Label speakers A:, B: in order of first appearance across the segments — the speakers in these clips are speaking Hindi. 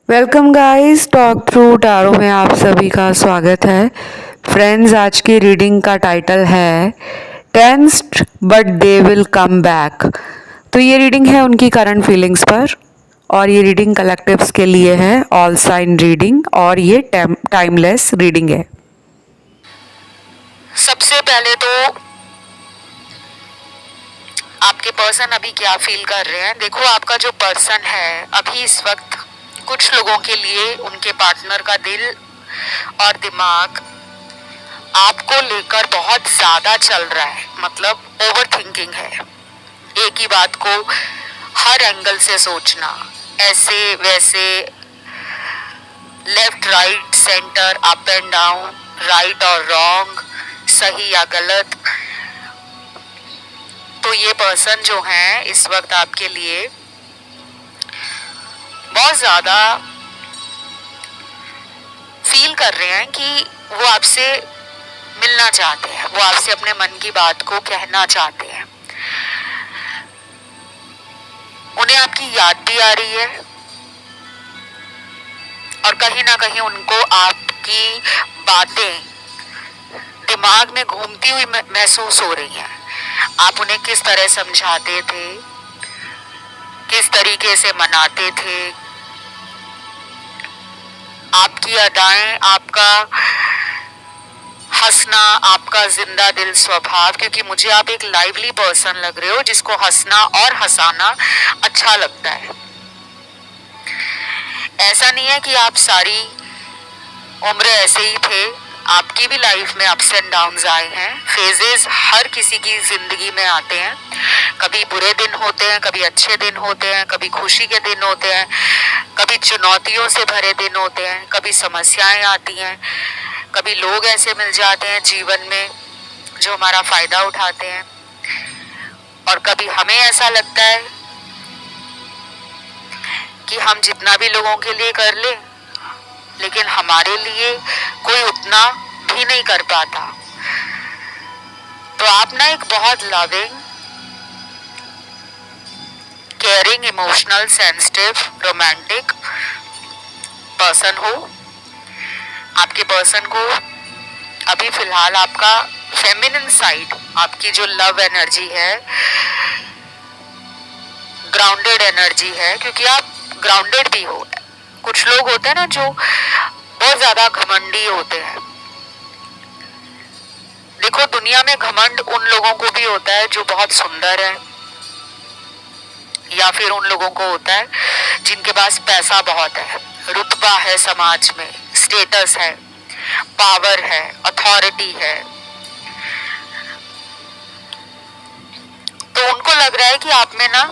A: Welcome guys, talk through tarot में आप सभी का स्वागत है। फ्रेंड्स, आज की रीडिंग का टाइटल है tensed but they will come back. तो ये रीडिंग है उनकी करंट फीलिंग्स पर, और ये रीडिंग कलेक्टिव्स के लिए है, ऑल साइन रीडिंग, और ये टाइमलेस रीडिंग है।
B: सबसे पहले तो आपके पर्सन अभी क्या फील कर रहे हैं। देखो, आपका जो पर्सन है अभी इस वक्त कुछ लोगों के लिए उनके पार्टनर का दिल और दिमाग आपको लेकर बहुत ज्यादा चल रहा है, मतलब ओवर थिंकिंग है। एक ही बात को हर एंगल से सोचना, ऐसे वैसे, left right centre, up and down, right और रॉन्ग, सही या गलत। तो ये पर्सन जो है इस वक्त आपके लिए बहुत ज्यादा फील कर रहे हैं कि वो आपसे मिलना चाहते हैं, वो आपसे अपने मन की बात को कहना चाहते हैं। उन्हें आपकी याद भी आ रही है और कहीं ना कहीं उनको आपकी बातें दिमाग में घूमती हुई महसूस हो रही हैं। आप उन्हें किस तरह समझाते थे, किस तरीके से मनाते थे, आपकी अदाएं, आपका हंसना, आपका जिंदा दिल स्वभाव, क्योंकि मुझे आप एक लाइवली पर्सन लग रहे हो जिसको हंसना और हंसाना अच्छा लगता है। ऐसा नहीं है कि आप सारी उम्र ऐसे ही थे, आपकी भी लाइफ में अप्स एंड डाउन्स आए हैं। फेजेस हर किसी की जिंदगी में आते हैं। कभी बुरे दिन होते हैं, कभी अच्छे दिन होते हैं, कभी खुशी के दिन होते हैं, कभी चुनौतियों से भरे दिन होते हैं, कभी समस्याएं आती हैं, कभी लोग ऐसे मिल जाते हैं जीवन में जो हमारा फायदा उठाते हैं, और कभी हमें ऐसा लगता है कि हम जितना भी लोगों के लिए कर ले, लेकिन हमारे लिए कोई उतना भी नहीं कर पाता। तो आप ना एक बहुत loving, caring, emotional, sensitive, romantic person हो। आपके पर्सन को अभी फिलहाल आपका फेमिनिन साइड, आपकी जो लव एनर्जी है, ग्राउंडेड एनर्जी है, क्योंकि आप ग्राउंडेड भी हो। कुछ लोग होते हैं ना जो बहुत ज्यादा घमंडी होते हैं। देखो, दुनिया में घमंड उन लोगों को भी होता है जो बहुत सुंदर है, या फिर उन लोगों को होता है जिनके पास पैसा बहुत है, रुतबा है समाज में, स्टेटस है, पावर है, अथॉरिटी है। तो उनको लग रहा है कि आप में ना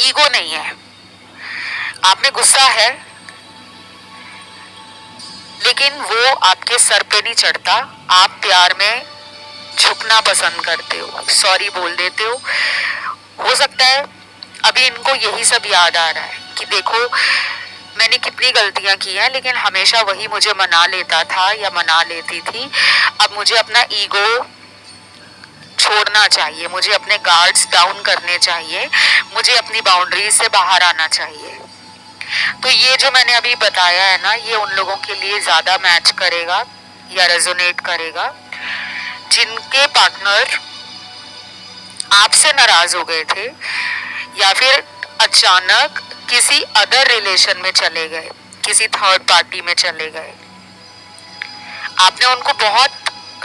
B: ईगो नहीं है, आप में गुस्सा है, लेकिन वो आपके सर पे नहीं चढ़ता। आप प्यार में झुकना पसंद करते हो, सॉरी बोल देते हो सकता है अभी इनको यही सब याद आ रहा है कि देखो, मैंने कितनी गलतियां की हैं, लेकिन हमेशा वही मुझे मना लेता था या मना लेती थी। अब मुझे अपना ईगो छोड़ना चाहिए, मुझे अपने गार्ड्स डाउन करने चाहिए, मुझे अपनी बाउंड्रीज से बाहर आना चाहिए। तो ये जो मैंने अभी बताया है ना, ये उन लोगों के लिए ज्यादा मैच करेगा या रेजोनेट करेगा जिनके पार्टनर आपसे नाराज हो गए थे, या फिर अचानक किसी अदर रिलेशन में चले गए, किसी थर्ड पार्टी में चले गए। आपने उनको बहुत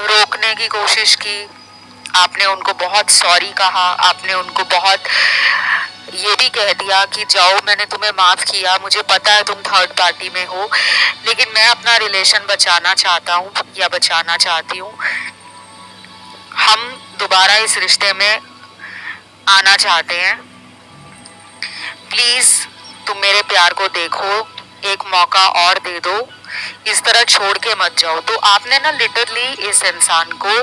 B: रोकने की कोशिश की, आपने उनको बहुत सॉरी कहा, आपने उनको बहुत ये भी कह दिया कि जाओ, मैंने तुम्हें माफ किया, मुझे पता है तुम थर्ड पार्टी में हो, लेकिन मैं अपना रिलेशन बचाना चाहता हूँ या बचाना चाहती हूँ। हम दोबारा इस रिश्ते में आना चाहते हैं, प्लीज तुम मेरे प्यार को देखो, एक मौका और दे दो, इस तरह छोड़ के मत जाओ। तो आपने ना लिटरली इस इंसान को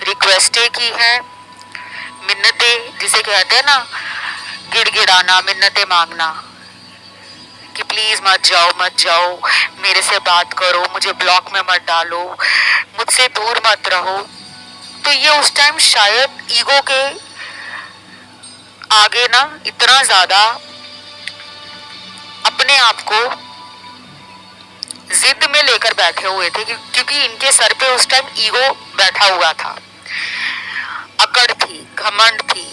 B: रिक्वेस्टें की हैं, मिन्नतें, जिसे कहते हैं ना गिड़गिड़ाना, मिन्नतें मांगना कि प्लीज मत जाओ, मत जाओ, मेरे से बात करो, मुझे ब्लॉक में मत डालो, मुझसे दूर मत रहो। तो ये उस टाइम शायद ईगो के आगे ना इतना ज्यादा को जिद में लेकर बैठे हुए थे, क्योंकि इनके सर पे उस टाइम ईगो बैठा हुआ था, अकड़ थी, घमंड थी,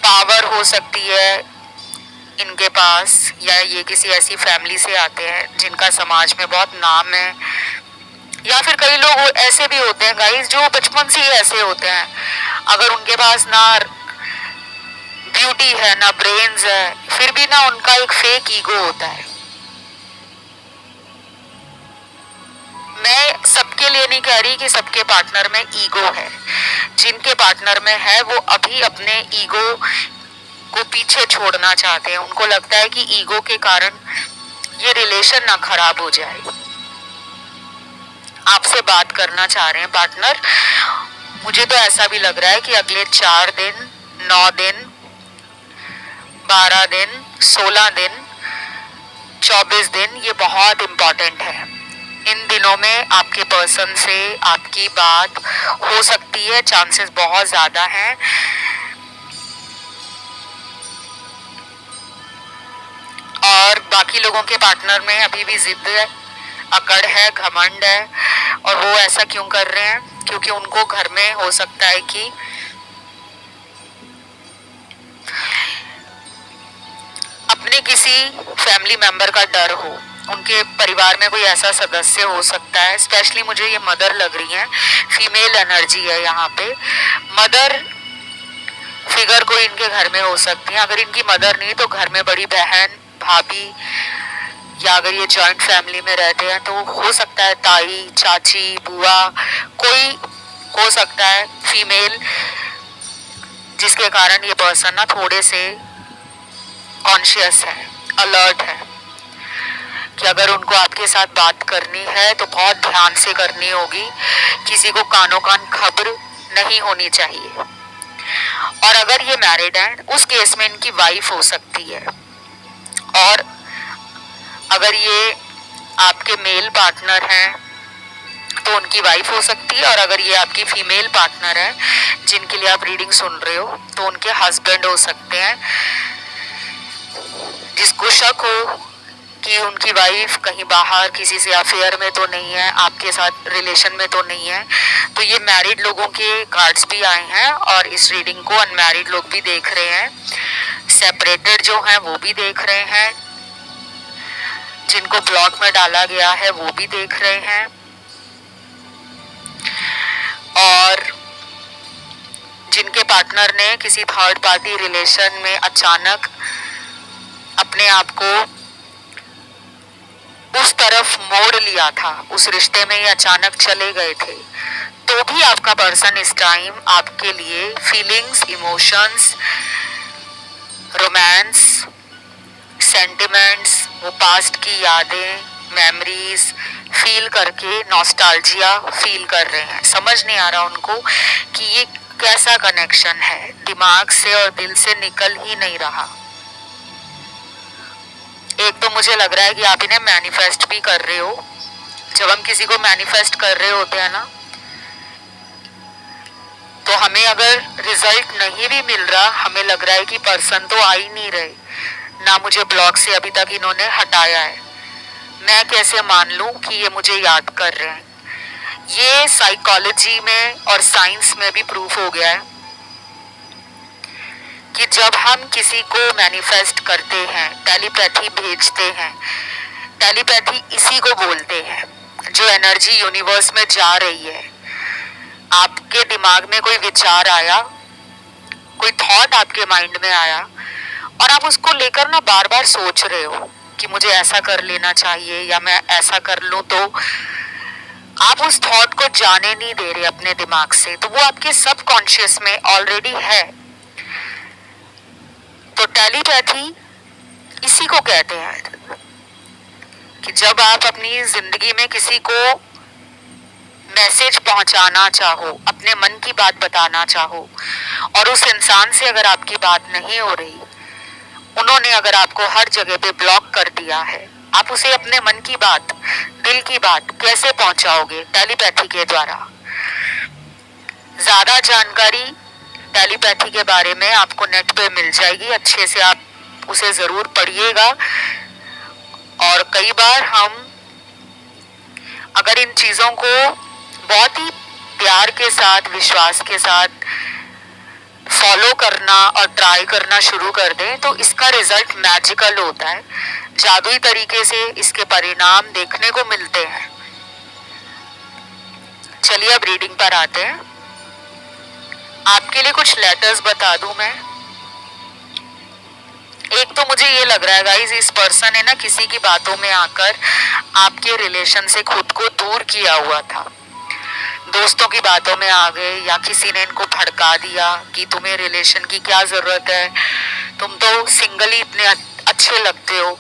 B: पावर हो सकती है इनके पास, या ये किसी ऐसी फैमिली से आते हैं जिनका समाज में बहुत नाम है, या फिर कई लोग ऐसे भी होते हैं गाइस जो बचपन से ही ऐसे होते हैं। अगर उनके पास ना ब्यूटी है ना ब्रेन्स है, फिर भी ना उनका एक फेक ईगो होता है। मैं सबके लिए नहीं कह रही कि सबके पार्टनर में ईगो है, जिनके पार्टनर में है वो अभी अपने ईगो को पीछे छोड़ना चाहते हैं। उनको लगता है कि ईगो के कारण ये रिलेशन ना खराब हो जाए। आपसे बात करना चाह रहे हैं पार्टनर। मुझे तो ऐसा भी लग रहा है कि अगले 4 दिन, 9 दिन, 12 दिन, 16 दिन, 24 दिन ये बहुत इम्पोर्टेंट है। इन दिनों में आपके पर्सन से आपकी बात हो सकती है, चांसेस बहुत ज्यादा हैं। और बाकी लोगों के पार्टनर में अभी भी जिद है, अकड़ है, घमंड है। और वो ऐसा क्यों कर रहे हैं? क्योंकि उनको घर में हो सकता है कि अपने किसी फैमिली मेंबर का डर हो, उनके परिवार में कोई ऐसा सदस्य हो सकता है। स्पेशली मुझे ये मदर लग रही है, फीमेल एनर्जी है यहाँ पे। मदर फिगर कोई इनके घर में हो सकती है। अगर इनकी मदर नहीं तो घर में बड़ी बहन, भाभी, या अगर ये जॉइंट फैमिली में रहते हैं तो हो सकता है ताई, चाची, बुआ, कोई हो सकता है फीमेल, जिसके कारण ये पर्सन ना थोड़े से कॉन्शियस है, अलर्ट है कि अगर उनको आपके साथ बात करनी है तो बहुत ध्यान से करनी होगी। किसी को कानों कान खबर नहीं होनी चाहिए। और अगर ये मैरिड हैं, उस केस में इनकी वाइफ हो सकती है। और अगर ये आपके मेल पार्टनर हैं तो उनकी वाइफ हो सकती है। और अगर ये आपकी फीमेल पार्टनर है जिनके लिए आप रीडिंग सुन रहे हो तो उनके हस्बैंड हो सकते हैं, जिसको शक हो कि उनकी वाइफ कहीं बाहर किसी से अफेयर में तो नहीं है, आपके साथ रिलेशन में तो नहीं है। तो ये मैरिड लोगों के कार्ड्स भी आए हैं और इस रीडिंग को अनमैरिड लोग भी देख रहे हैं, सेपरेटेड जो हैं वो भी देख रहे हैं, जिनको ब्लॉक में डाला गया है वो भी देख रहे हैं, और जिनके पार्टनर ने किसी थर्ड पार्टी रिलेशन में अचानक अपने आप को उस तरफ मोड़ लिया था, उस रिश्ते में ये अचानक चले गए थे, तो भी आपका पर्सन इस टाइम आपके लिए फीलिंग्स, इमोशंस, रोमांस, सेंटिमेंट्स, वो पास्ट की यादें, मेमोरीज फील करके नॉस्टैल्जिया फील कर रहे हैं। समझ नहीं आ रहा उनको कि ये कैसा कनेक्शन है, दिमाग से और दिल से निकल ही नहीं रहा। एक तो मुझे लग रहा है कि आप इन्हें मैनिफेस्ट भी कर रहे हो। जब हम किसी को मैनिफेस्ट कर रहे होते हैं ना, तो हमें अगर रिजल्ट नहीं भी मिल रहा, हमें लग रहा है कि पर्सन तो आ ही नहीं रहे, ना मुझे ब्लॉक से अभी तक इन्होंने हटाया है, मैं कैसे मान लूं कि ये मुझे याद कर रहे हैं। ये साइकोलॉजी में और साइंस में भी प्रूफ हो गया है कि जब हम किसी को मैनिफेस्ट करते हैं, टेलीपैथी भेजते हैं, टेलीपैथी इसी को बोलते हैं, जो एनर्जी यूनिवर्स में जा रही है। आपके दिमाग में कोई विचार आया, कोई थॉट आपके माइंड में आया और आप उसको लेकर ना बार बार सोच रहे हो कि मुझे ऐसा कर लेना चाहिए या मैं ऐसा कर लूं, तो आप उस थॉट को जाने नहीं दे रहे अपने दिमाग से, तो वो आपके सबकॉन्शियस में ऑलरेडी है। तो टेलीपैथी इसी को कहते हैं कि जब आप अपनी जिंदगी में किसी को मैसेज पहुंचाना चाहो, अपने मन की बात बताना चाहो, और उस इंसान से अगर आपकी बात नहीं हो रही, उन्होंने अगर आपको हर जगह पे ब्लॉक कर दिया है, आप उसे अपने मन की बात, दिल की बात कैसे पहुंचाओगे? टेलीपैथी के द्वारा। ज्यादा जानकारी टेलीपैथी के बारे में आपको नेट पे मिल जाएगी, अच्छे से आप उसे जरूर पढ़िएगा कई बार हम अगर इन चीजों को बहुत ही प्यार के साथ, विश्वास के साथ फॉलो करना और ट्राई करना शुरू कर दें तो इसका रिजल्ट मैजिकल होता है। जादुई तरीके से इसके परिणाम देखने को मिलते हैं। चलिए अब रीडिंग पर आते हैं। आपके लिए कुछ लेटर्स बता दूं मैं। एक तो मुझे ये लग रहा है गाइस, इस पर्सन ने ना किसी की बातों में आकर आपके रिलेशन से खुद को दूर किया हुआ था। दोस्तों की बातों में आ गए या किसी ने इनको भड़का दिया कि तुम्हें रिलेशन की क्या जरूरत है, तुम तो सिंगल ही इतने अच्छे लगते हो।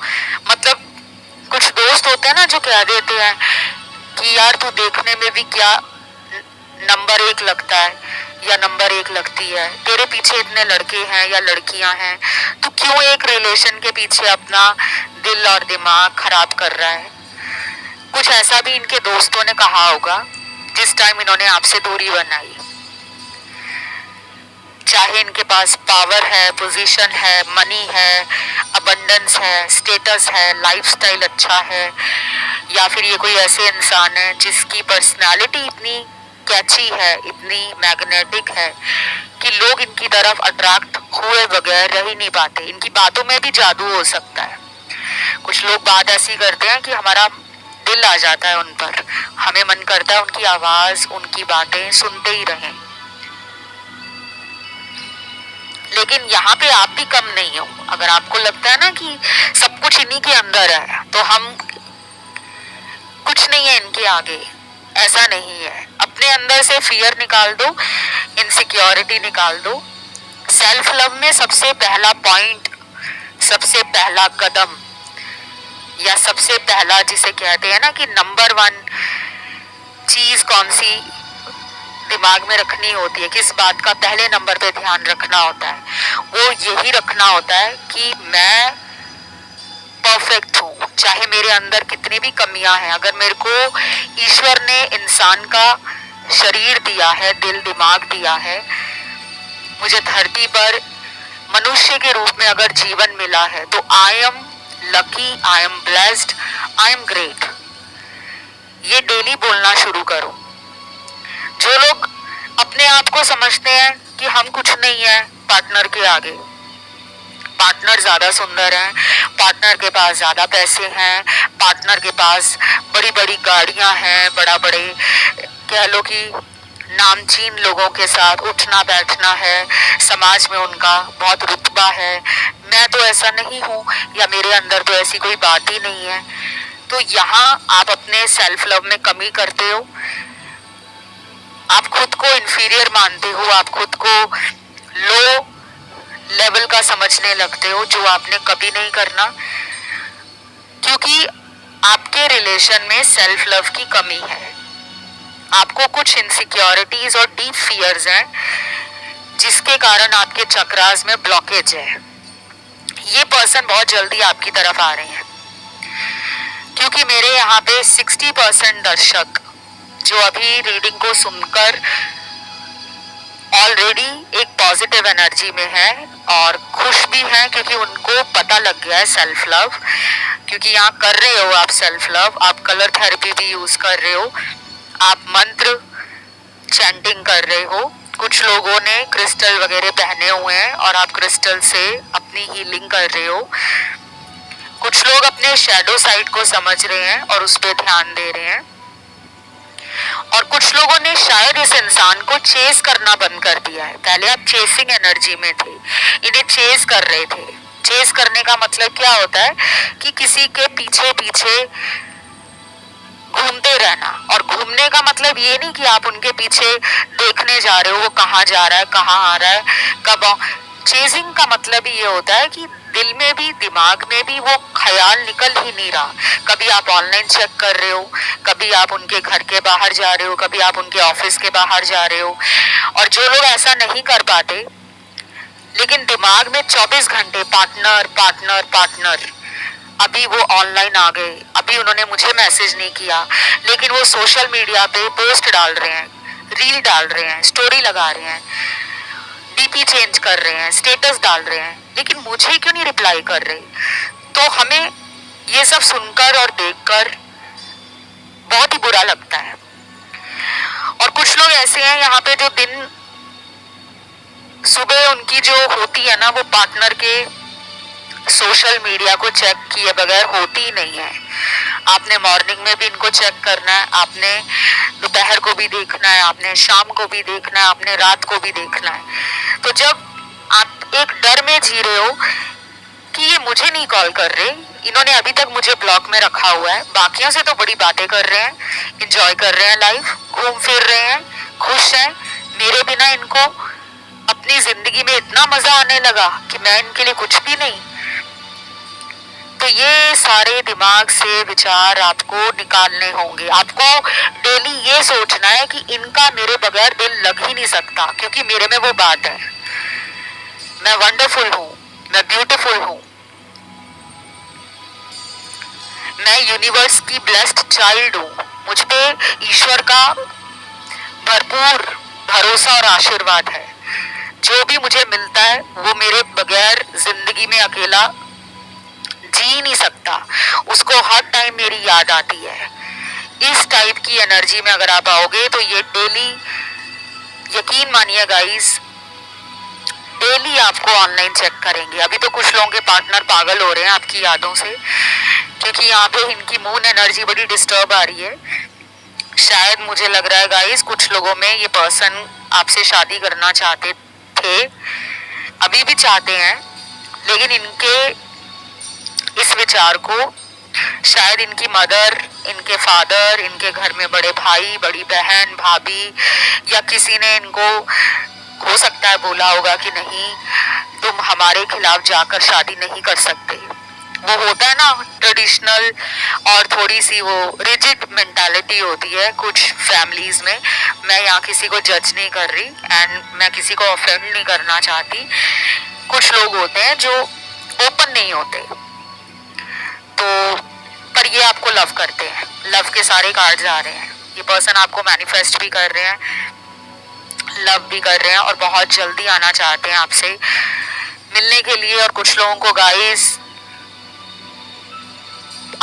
B: मतलब कुछ दोस्त होते हैं ना जो कह देते हैं कि यार तू देखने में भी क्या नंबर 1 लगता है या नंबर 1 लगती है, तेरे पीछे इतने लड़के हैं या लड़कियां हैं, तो क्यों एक रिलेशन के पीछे अपना दिल और दिमाग खराब कर रहा है। कुछ ऐसा भी इनके दोस्तों ने कहा होगा जिस टाइम इन्होंने आपसे दूरी बनाई। चाहे इनके पास पावर है, पोजीशन है, मनी है, अबंडेंस है, स्टेटस है, लाइफस्टाइल अच्छा है, या फिर ये कोई ऐसे इंसान है जिसकी पर्सनालिटी इतनी कैची है, इतनी मैग्नेटिक है कि लोग इनकी तरफ अट्रैक्ट हुए बगैर रह ही नहीं पाते। इनकी बातों में भी जादू हो सकता है। कुछ लोग बात ऐसी करते हैं कि हमारा दिल आ जाता है उन पर, हमें मन करता है उनकी आवाज, उनकी बातें सुनते ही रहें। लेकिन यहाँ पे आप भी कम नहीं हो। अगर आपको लगता है ना कि सब कुछ इन्हीं के अंदर है तो हम कुछ नहीं है इनके आगे, ऐसा नहीं है। अपने अंदर से फियर निकाल दो, इनसिक्योरिटी निकाल दो। सेल्फ लव में सबसे पहला पॉइंट, सबसे पहला कदम या सबसे पहला जिसे कहते हैं ना कि नंबर 1 चीज कौन सी दिमाग में रखनी होती है, किस बात का पहले नंबर पे ध्यान रखना होता है, वो यही रखना होता है कि मैं परफेक्ट हूँ। चाहे मेरे अंदर कितनी भी कमियां हैं, अगर मेरे को ईश्वर ने इंसान का शरीर दिया है, दिल दिमाग दिया है, मुझे धरती पर मनुष्य के रूप में अगर जीवन मिला है तो I am lucky, I am blessed, I am great. ये डेली बोलना शुरू करो। जो लोग अपने आप को समझते हैं कि हम कुछ नहीं है पार्टनर के आगे, पार्टनर ज्यादा सुंदर है, पार्टनर के पास ज्यादा पैसे हैं, पार्टनर के पास बड़ी बड़ी गाड़ियां हैं, बड़ा बड़े कह लो कि नामचीन लोगों के साथ उठना बैठना है, समाज में उनका बहुत रुतबा है, मैं तो ऐसा नहीं हूँ या मेरे अंदर तो ऐसी कोई बात ही नहीं है। तो यहाँ आप अपने सेल्फ लव में कमी करते हो, आप खुद को इंफीरियर मानते हो, आप खुद को लो लेवल का समझने लगते हो, जो आपने कभी नहीं करना, क्योंकि आपके रिलेशन में सेल्फ लव की कमी है। आपको कुछ इनसिक्योरिटीज और डीप फियर्स हैं जिसके कारण आपके चक्रास में ब्लॉकेज है। ये पर्सन बहुत जल्दी आपकी तरफ आ रहे हैं, क्योंकि मेरे यहाँ पे 60% दर्शक जो अभी रीडिंग को सुनकर ऑलरेडी एक पॉजिटिव एनर्जी में है और खुश भी है, क्योंकि उनको पता लग गया है सेल्फ लव। क्योंकि यहाँ कर रहे हो आप सेल्फ लव, आप कलर थेरेपी भी यूज कर रहे हो, आप मंत्र चैंटिंग कर रहे हो, कुछ लोगों ने क्रिस्टल वगैरह पहने हुए हैं और आप क्रिस्टल से अपनी हीलिंग कर रहे हो, कुछ लोग अपने शैडो साइड को समझ रहे हैं और उस पर ध्यान दे रहे हैं, और कुछ लोगों ने शायद इस इंसान को चेस करना बंद कर दिया है। पहले आप चेसिंग एनर्जी में थे, इन्हें चेस कर रहे थे। चेस करने का मतलब क्या होता है कि किसी के पीछे पीछे घूमते रहना, और घूमने का मतलब ये नहीं कि आप उनके पीछे देखने जा रहे हो वो कहाँ जा रहा है, कहाँ आ रहा है, कब। चेजिंग का मतलब ही ये होता है कि दिल में भी दिमाग में भी वो ख्याल निकल ही नहीं रहा। कभी आप ऑनलाइन चेक कर रहे हो, कभी आप उनके घर के बाहर जा रहे हो, कभी आप उनके ऑफिस के बाहर जा रहे हो। और जो लोग ऐसा नहीं कर पाते लेकिन दिमाग में 24 घंटे पार्टनर पार्टनर पार्टनर, अभी वो ऑनलाइन आ गए, अभी उन्होंने मुझे मैसेज नहीं किया, लेकिन वो सोशल मीडिया पे पोस्ट डाल रहे हैं, रील डाल रहे हैं, स्टोरी लगा रहे हैं, डीपी चेंज कर रहे हैं, स्टेटस डाल रहे हैं, लेकिन मुझे क्यों नहीं रिप्लाई कर रहे। तो हमें ये सब सब सुनकर और देखकर बहुत ही बुरा लगता है। और कुछ लोग ऐसे हैं यहाँ पे जो दिन सुबह उनकी जो होती है ना वो पार्टनर के सोशल मीडिया को चेक किए बगैर होती ही नहीं है। आपने मॉर्निंग में भी इनको चेक करना है, आपने दोपहर को भी देखना है, आपने शाम को भी देखना है, आपने रात को भी देखना है। तो जब आप एक डर में जी रहे हो कि ये मुझे नहीं कॉल कर रहे, इन्होंने अभी तक मुझे ब्लॉक में रखा हुआ है, बाकियों से तो बड़ी बातें कर रहे हैं, इंजॉय कर रहे हैं लाइफ, घूम फिर रहे हैं, खुश हैं, मेरे बिना इनको अपनी जिंदगी में इतना मजा आने लगा कि मैं इनके लिए कुछ भी नहीं। तो ये सारे दिमाग से विचार आपको निकालने होंगे। आपको डेली ये सोचना है कि इनका मेरे बगैर दिल लग ही नहीं सकता, क्योंकि मेरे में वो बात है, मैं वंडरफुल हूँ, मैं ब्यूटीफुल हूँ, मैं यूनिवर्स की ब्लेस्ड चाइल्ड हूँ, मुझ पे ईश्वर का भरपूर भरोसा और आशीर्वाद है। जो भी मुझे मिलता है वो मेरे बगैर जिंदगी में अकेला जी नहीं सकता, उसको हर टाइम मेरी याद आती है। इस टाइप की एनर्जी में अगर आप आओगे तो ये डेली, यकीन मानिए गाइस, डेली आपको ऑनलाइन चेक करेंगे। अभी तो कुछ लोगों के पार्टनर पागल हो रहे हैं आपकी यादों से, क्योंकि यहाँ पे इनकी मून एनर्जी बड़ी डिस्टर्ब आ रही है। शायद मुझे लग रहा है गाइस कुछ लोगों में ये पर्सन आपसे शादी करना चाहते थे, अभी भी चाहते हैं, लेकिन इनके इस विचार को शायद इनकी मदर, इनके फादर, इनके घर में बड़े भाई, बड़ी बहन, भाभी या किसी ने इनको हो सकता है बोला होगा कि नहीं तुम हमारे खिलाफ जाकर शादी नहीं कर सकते। वो होता है ना ट्रेडिशनल और थोड़ी सी वो रिजिड मेंटालिटी होती है कुछ फैमिलीज में। मैं यहाँ किसी को जज नहीं कर रही एंड मैं किसी को ऑफेंड नहीं करना चाहती। कुछ लोग होते हैं जो ओपन नहीं होते, तो पर ये आपको लव करते हैं, लव के सारे कार्ड्स आ रहे हैं, ये पर्सन आपको मैनिफेस्ट भी कर रहे हैं, लव भी कर रहे हैं और बहुत जल्दी आना चाहते हैं आपसे मिलने के लिए। और कुछ लोगों को गाइस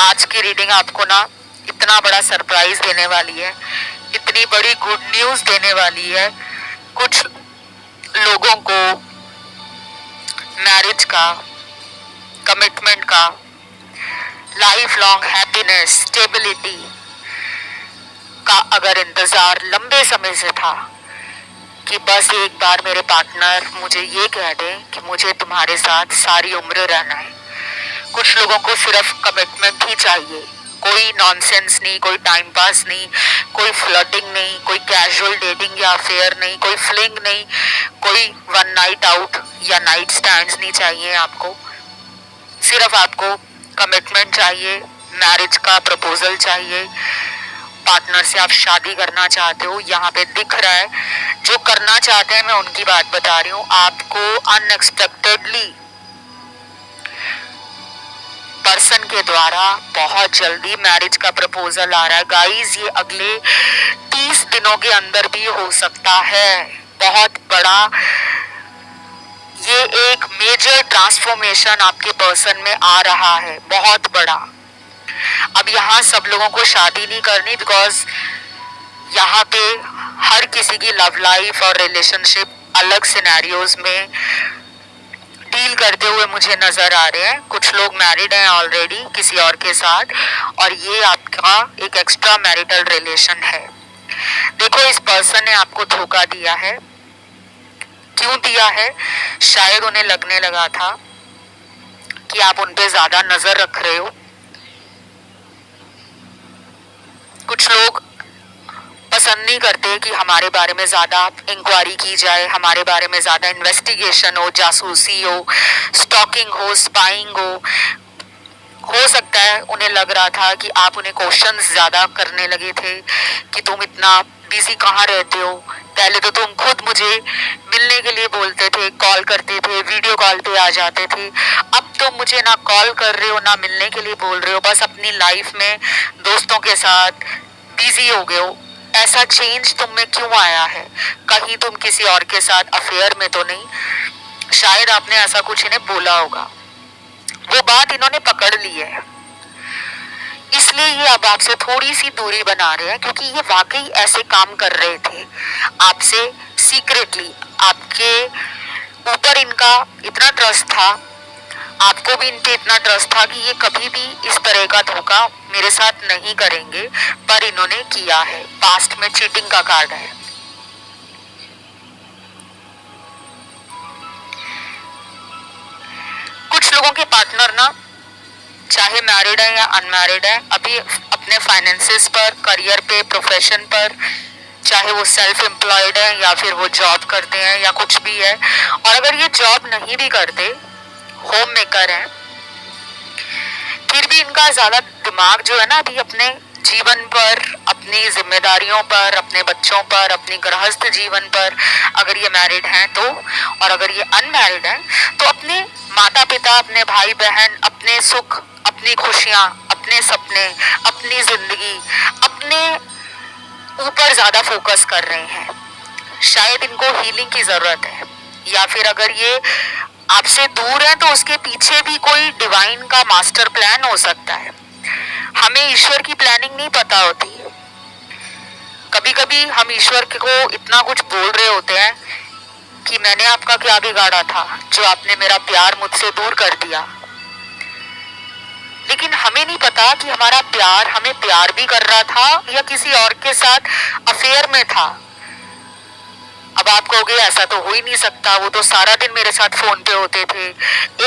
B: आज की रीडिंग आपको ना इतना बड़ा सरप्राइज देने वाली है, इतनी बड़ी गुड न्यूज देने वाली है। कुछ लोगों को मैरिज का, कमिटमेंट का, लाइफ लॉन्ग हैप्पीनेस, स्टेबिलिटी का अगर इंतजार लंबे समय से था कि बस एक बार मेरे पार्टनर मुझे ये कह दे कि मुझे तुम्हारे साथ सारी उम्र रहना है। कुछ लोगों को सिर्फ कमिटमेंट ही चाहिए, कोई नॉनसेंस नहीं, कोई टाइम पास नहीं, कोई फ्लर्टिंग नहीं, कोई कैजुअल डेटिंग या अफेयर नहीं, कोई फ्लिंग नहीं, कोई वन नाइट आउट या नाइट स्टैंड्स नहीं चाहिए आपको। सिर्फ आपको कमिटमेंट चाहिए, मैरिज का प्रपोजल चाहिए, पार्टनर से आप शादी करना चाहते हो। यहाँ पे दिख रहा है जो करना चाहते हैं, मैं उनकी बात बता रही हूँ। आपको अनएक्सपेक्टेडली पर्सन के द्वारा बहुत जल्दी मैरिज का प्रपोजल आ रहा है गाइस। ये अगले 30 दिनों के अंदर भी हो सकता है। बहुत बड़ा ये एक मेजर ट्रांसफॉर्मेशन आपके पर्सन में आ रहा है, बहुत बड़ा। अब यहाँ सब लोगों को शादी नहीं करनी, बिकॉज यहाँ पे हर किसी की लव लाइफ और रिलेशनशिप अलग सिनेरियोज में डील करते हुए मुझे नजर आ रहे हैं। कुछ लोग मैरिड हैं ऑलरेडी किसी और के साथ, और ये आपका एक एक्स्ट्रा मैरिटल रिलेशन है। देखो इस पर्सन ने आपको धोखा दिया है। क्यों दिया है? शायद उन्हें लगने लगा था कि आप उन पे ज्यादा नजर रख रहे हो। कुछ लोग पसंद नहीं करते कि हमारे बारे में ज्यादा इंक्वायरी की जाए, हमारे बारे में ज्यादा इन्वेस्टिगेशन हो, जासूसी हो, स्टॉकिंग हो, स्पाइंग हो सकता है उन्हें लग रहा था कि आप उन्हें क्वेश्चंस ज्यादा करने लगे थे कि तुम इतना बिजी कहाँ रहते हो। पहले तो तुम खुद मुझे मिलने के लिए बोलते थे, कॉल करते थे, वीडियो कॉल पे आ जाते थे। अब तो मुझे ना कॉल कर रहे हो ना मिलने के लिए बोल रहे हो, बस अपनी लाइफ में दोस्तों के साथ बिजी हो गए हो। ऐसा चेंज तुम में क्यों आया है? कहीं तुम किसी और के साथ अफेयर में तो नहीं? शायद आपने ऐसा कुछ इन्हें बोला होगा, वो बात इन्होंने पकड़ ली है। अब आपसे थोड़ी सी दूरी बना रहे हैं, क्योंकि ये वाकई ऐसे काम कर रहे थे आपसे सीक्रेटली। आपके ऊपर इनका इतना ट्रस्ट था, आपको भी इन पे इतना ट्रस्ट था कि ये कभी भी इस तरह का धोखा मेरे साथ नहीं करेंगे, पर इन्होंने किया है। पास्ट में चीटिंग का कार्ड है। कुछ लोगों के पार्टनर ना, चाहे मैरिड है या अनमैरिड है, अभी अपने फाइनेंसेस पर, करियर पे, प्रोफेशन पर, चाहे वो सेल्फ एम्प्लॉयड है या फिर वो जॉब करते हैं या कुछ भी है, और अगर ये जॉब नहीं भी करते, होम मेकर हैं, फिर भी इनका ज्यादा दिमाग जो है ना अभी अपने जीवन पर, अपनी जिम्मेदारियों पर, अपने बच्चों पर, अपनी गृहस्थ जीवन पर, अगर ये मैरिड हैं तो, और अगर ये अनमैरिड हैं तो अपने माता पिता, अपने भाई बहन, अपने सुख, अपनी खुशियां, अपने सपने, अपनी जिंदगी, अपने ऊपर ज्यादा फोकस कर रहे हैं। शायद इनको हीलिंग की जरूरत है, या फिर अगर ये आपसे दूर है तो उसके पीछे भी कोई डिवाइन का मास्टर प्लान हो सकता है। हमें ईश्वर की प्लानिंग नहीं पता होती। कभी कभी हम ईश्वर को इतना कुछ बोल रहे होते हैं कि मैंने आपका क्या बिगाड़ा था जो आपने मेरा प्यार मुझसे दूर कर दिया, लेकिन हमें नहीं पता कि हमारा प्यार हमें प्यार भी कर रहा था या किसी और के साथ अफेयर में था। अब आप कहोगे ऐसा तो हो ही नहीं सकता, वो तो सारा दिन मेरे साथ फोन पे होते थे,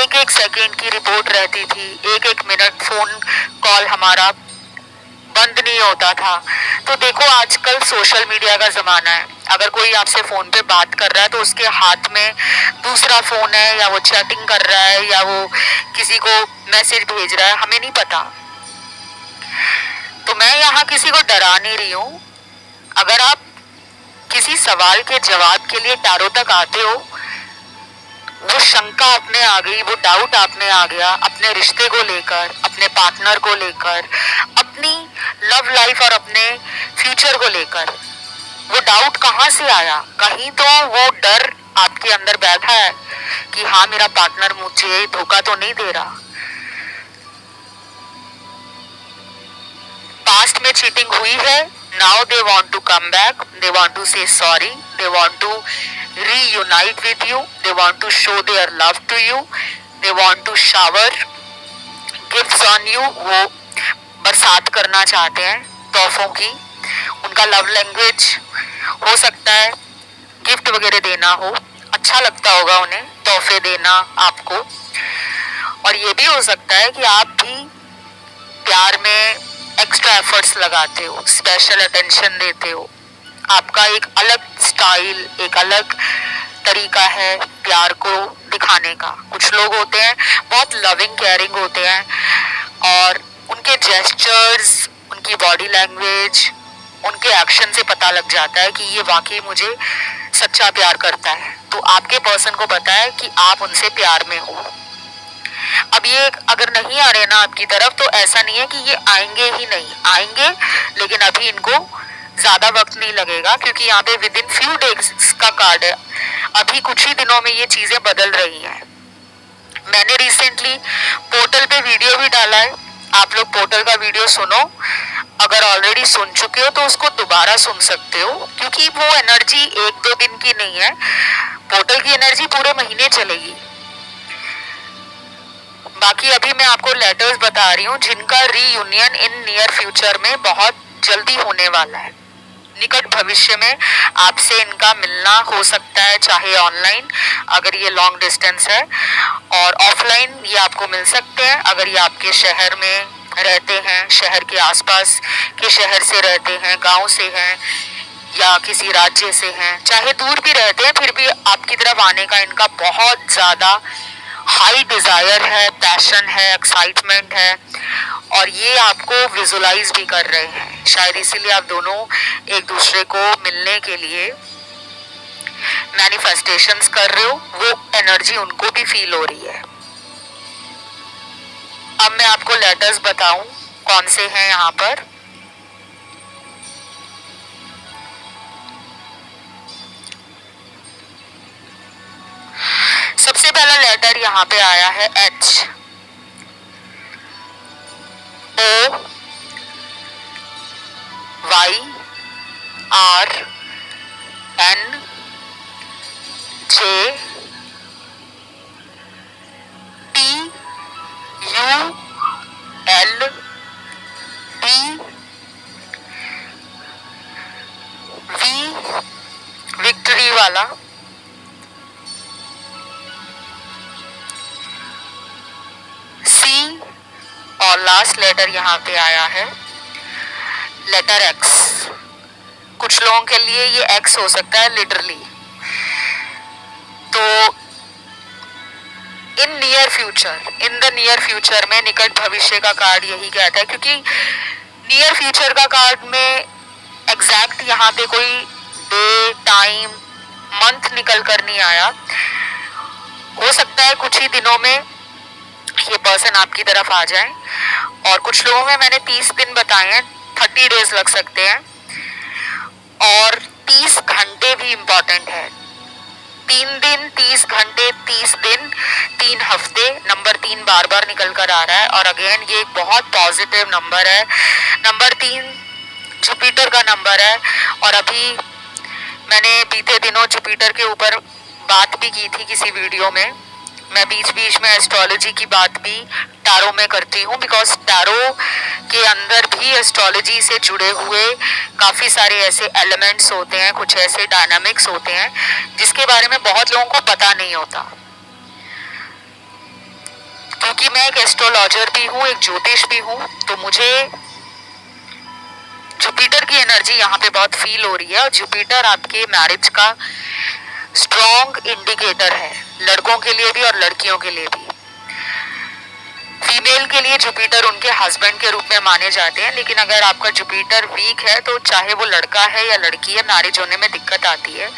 B: एक एक सेकंड की रिपोर्ट रहती थी, एक एक मिनट फोन कॉल हमारा बंद नहीं होता था। तो देखो आजकल सोशल मीडिया का जमाना है, अगर कोई आपसे फोन पे बात कर रहा है तो उसके हाथ में दूसरा फोन है, या वो चैटिंग कर रहा है, या वो किसी को मैसेज भेज रहा है, हमें नहीं पता। तो मैं यहाँ किसी को डरा नहीं रही हूँ। अगर आप किसी सवाल के जवाब के लिए टैरो तक आते हो, वो शंका आप में आ गई, वो डाउट आप में आ गया अपने रिश्ते को लेकर, अपने पार्टनर को लेकर, अपनी लव लाइफ और अपने फ्यूचर को लेकर, वो डाउट कहाँ से आया? कहीं तो वो डर आपके अंदर बैठा है कि हाँ मेरा पार्टनर मुझे धोखा तो नहीं दे रहा। पास्ट में चीटिंग हुई है, now they want to come back, they want to say sorry, they want to reunite with you, they want to show their love to you, they want to shower gifts on you। वो बरसात करना चाहते हैं तोहफों की। उनका लव लैंग्वेज हो सकता है गिफ्ट वगैरह देना हो, अच्छा लगता होगा उन्हें तोहफे देना आपको। और ये भी हो सकता है कि आप भी प्यार में एक्स्ट्रा एफर्ट्स लगाते हो, स्पेशल अटेंशन देते हो। आपका एक अलग स्टाइल, एक अलग तरीका है प्यार को दिखाने का। कुछ लोग होते हैं बहुत लविंग केयरिंग होते हैं, और उनके जेस्चर्स, उनकी बॉडी लैंग्वेज, उनके एक्शन से पता लग जाता है कि ये वाकई मुझे सच्चा प्यार करता है। तो आपके पर्सन को पता है कि आप उनसे प्यार में हो। अब ये अगर नहीं आ रहे ना आपकी तरफ, तो ऐसा नहीं है कि ये आएंगे ही नहीं, आएंगे, लेकिन अभी इनको ज्यादा वक्त नहीं लगेगा, क्योंकि यहाँ पे विद इन फ्यू डेज का कार्ड है। अभी कुछ ही दिनों में ये चीजें बदल रही हैं। मैंने रिसेंटली पोर्टल पे वीडियो भी डाला है, आप लोग पोर्टल का वीडियो सुनो। अगर ऑलरेडी सुन चुके हो तो उसको दोबारा सुन सकते हो, क्योंकि वो एनर्जी एक दो दिन की नहीं है, पोर्टल की एनर्जी पूरे महीने चलेगी। बाकी अभी मैं आपको लेटर्स बता रही हूँ जिनका रीयूनियन इन नियर फ्यूचर में बहुत जल्दी होने वाला है। निकट भविष्य में आपसे इनका मिलना हो सकता है, चाहे ऑनलाइन अगर ये लॉन्ग डिस्टेंस है, और ऑफलाइन ये आपको मिल सकते हैं अगर ये आपके शहर में रहते हैं, शहर के आसपास के शहर से रहते हैं, गांव से हैं, या किसी राज्य से हैं, चाहे दूर भी रहते हैं, फिर भी आपकी तरफ आने का इनका बहुत ज्यादा हाई डिजायर है, पैशन है, एक्साइटमेंट है, और ये आपको विजुलाइज भी कर रहे हैं। शायद इसीलिए आप दोनों एक दूसरे को मिलने के लिए मैनिफेस्टेशंस कर रहे हो, वो एनर्जी उनको भी फील हो रही है। अब मैं आपको लेटर्स बताऊं कौन से हैं यहाँ पर। सबसे पहला लेटर यहाँ पे आया है H, O, वाला सी और लास्ट लेटर यहाँ पे आया है लेटर एक्स। कुछ लोगों के लिए ये एक्स हो सकता है लिटरली। तो इन द नियर फ्यूचर में, निकट भविष्य का कार्ड यही कहता है, क्योंकि नियर फ्यूचर का कार्ड में एग्जैक्ट यहाँ पे कोई डे, टाइम, मंथ निकल कर नहीं आया। हो सकता है कुछ ही दिनों में ये पर्सन आपकी तरफ आ जाए, और कुछ लोगों में मैंने 30 दिन बताए हैं, 30 डेज लग सकते हैं, और 30 घंटे भी इम्पॉर्टेंट है। 3 दिन, 30 घंटे, 30 दिन, 3 हफ्ते, नंबर 3 बार बार निकल कर आ रहा है। और अगेन ये एक बहुत पॉजिटिव नंबर है। नंबर 3 जुपिटर का नंबर है, और अभी मैंने बीते दिनों जुपिटर के ऊपर बात भी की थी किसी वीडियो में। मैं बीच बीच में एस्ट्रोलॉजी की बात भी टैरो में करती हूँ, बिकॉज टैरो के अंदर भी एस्ट्रोलॉजी से जुड़े हुए काफ़ी सारे ऐसे एलिमेंट्स होते हैं, कुछ ऐसे डायनामिक्स होते हैं जिसके बारे में बहुत लोगों को पता नहीं होता। क्योंकि मैं एक एस्ट्रोलॉजर भी हूँ, एक ज्योतिष भी हूँ, तो मुझे जुपिटर की एनर्जी यहाँ पे बहुत फील हो रही है। और जुपिटर आपके मैरिज का स्ट्रॉन्ग इंडिकेटर है, लड़कों के लिए भी और लड़कियों के लिए भी। फीमेल के लिए जुपिटर उनके हस्बैंड के रूप में माने जाते हैं, लेकिन अगर आपका जुपिटर वीक है तो चाहे वो लड़का है या लड़की है, मैरिज होने में दिक्कत आती है।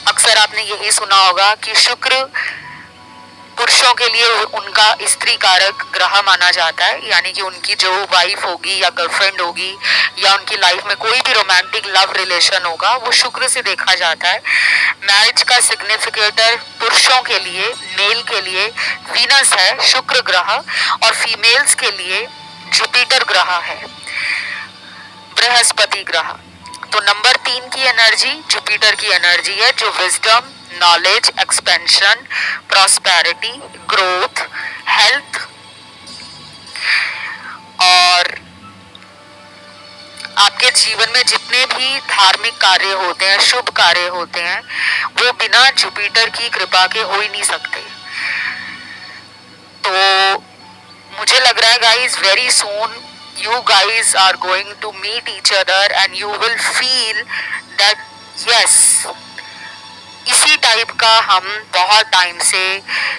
B: अक्सर आपने यही सुना होगा कि शुक्र पुरुषों के लिए उनका स्त्री कारक ग्रह माना जाता है, यानी कि उनकी जो वाइफ होगी या गर्लफ्रेंड होगी या उनकी लाइफ में कोई भी रोमांटिक लव रिलेशन होगा वो शुक्र से देखा जाता है। मैरिज का सिग्निफिकेटर पुरुषों के लिए, मेल के लिए वीनस है, शुक्र ग्रह, और फीमेल्स के लिए जुपिटर ग्रह है, बृहस्पति ग्रह। तो नंबर 3 की एनर्जी जुपिटर की एनर्जी है, जो wisdom, knowledge, expansion, prosperity, growth, health और आपके जीवन में जितने भी धार्मिक कार्य होते हैं, शुभ कार्य होते हैं, वो बिना जुपिटर की कृपा के हो ही नहीं सकते। तो मुझे लग रहा है guys, very soon you guys are going to meet each other and you will feel that yes, इसी टाइप का हम बहुत टाइम से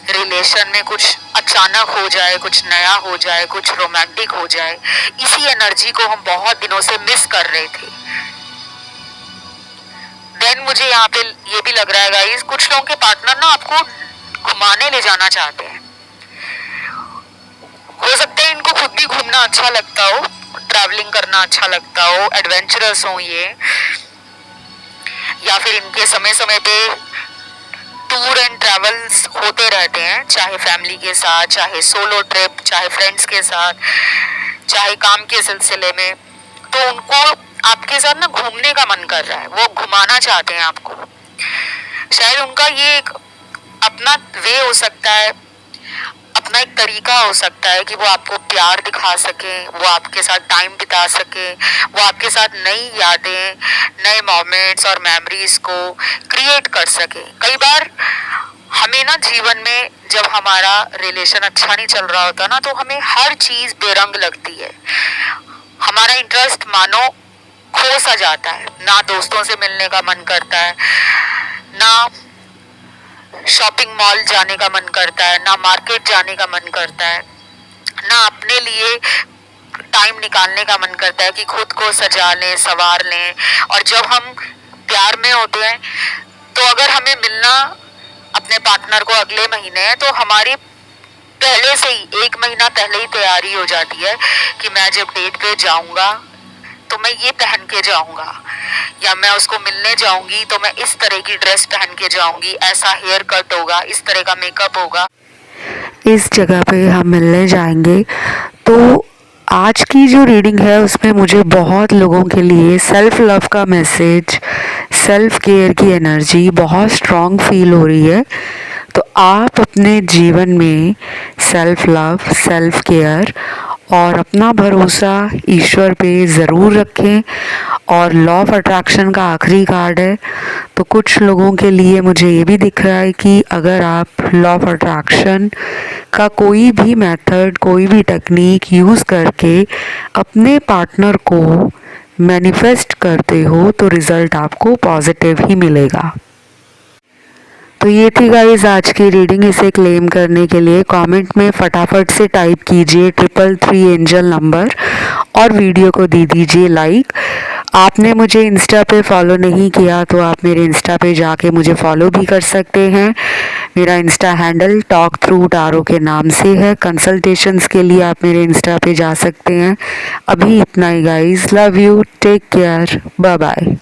B: रिलेशन में कुछ अचानक हो जाए, कुछ नया हो जाए, कुछ रोमांटिक हो जाए, इसी एनर्जी को हम बहुत दिनों से मिस कर रहे थे। देन मुझे यहाँ पे ये भी लग रहा है गाइस, कुछ लोगों के पार्टनर ना आपको घुमाने ले जाना चाहते हैं। हो सकता है इनको खुद भी घूमना अच्छा लगता हो, ट्रैवलिंग करना अच्छा लगता हो, एडवेंचरस हो ये, या फिर इनके समय समय पे टूर एंड ट्रैवल्स होते रहते हैं, चाहे फैमिली के साथ, चाहे सोलो ट्रिप, चाहे फ्रेंड्स के साथ, चाहे काम के सिलसिले में। तो उनको आपके साथ ना घूमने का मन कर रहा है, वो घुमाना चाहते हैं आपको। शायद उनका ये एक अपना वे हो सकता है, अपना एक तरीका हो सकता है कि वो आपको प्यार दिखा सके, वो आपके साथ टाइम बिता सके, वो आपके साथ नई यादें, नए मोमेंट्स और मेमोरीज को क्रिएट कर सके। कई बार हमें ना जीवन में जब हमारा रिलेशन अच्छा नहीं चल रहा होता ना, तो हमें हर चीज बेरंग लगती है, हमारा इंटरेस्ट मानो खो सा जाता है। ना दोस्तों से मिलने का मन करता है, ना शॉपिंग मॉल जाने का मन करता है, ना मार्केट जाने का मन करता है, ना अपने लिए टाइम निकालने का मन करता है कि खुद को सजा लें, संवार लें। और जब हम प्यार में होते हैं तो अगर हमें मिलना अपने पार्टनर को अगले महीने है, तो हमारी पहले से ही 1 महीना पहले ही तैयारी हो जाती है कि मैं जब डेट पे जाऊंगा तो मैं ये पहन के जाऊंगा, या मैं उसको मिलने जाऊंगी तो मैं इस तरह की ड्रेस पहन के जाऊंगी, ऐसा हेयर कट होगा, इस तरह का मेकअप होगा,
A: इस जगह पे हम मिलने जाएंगे। तो आज की जो रीडिंग है उसमें मुझे बहुत लोगों के लिए सेल्फ लव का मैसेज, सेल्फ केयर की एनर्जी बहुत स्ट्रॉन्ग फील हो रही है। तो आप अपने जीवन में सेल्फ लव, सेल्फ केयर और अपना भरोसा ईश्वर पे ज़रूर रखें, और लॉ ऑफ अट्रैक्शन का आखिरी कार्ड है। तो कुछ लोगों के लिए मुझे ये भी दिख रहा है कि अगर आप लॉ ऑफ अट्रैक्शन का कोई भी मेथड, कोई भी टेक्निक यूज़ करके अपने पार्टनर को मैनिफेस्ट करते हो तो रिज़ल्ट आपको पॉजिटिव ही मिलेगा। तो ये थी गाइस आज की रीडिंग। इसे क्लेम करने के लिए कमेंट में फटाफट से टाइप कीजिए 333 एंजल नंबर और वीडियो को दे दीजिए लाइक। आपने मुझे इंस्टा पे फॉलो नहीं किया तो आप मेरे इंस्टा पे जाके मुझे फॉलो भी कर सकते हैं। मेरा insta handle talk through tarot के नाम से है। कंसल्टेशंस के लिए आप मेरे इंस्टा पे जा सकते हैं। अभी इतना ही guys, love you, take care, bye bye.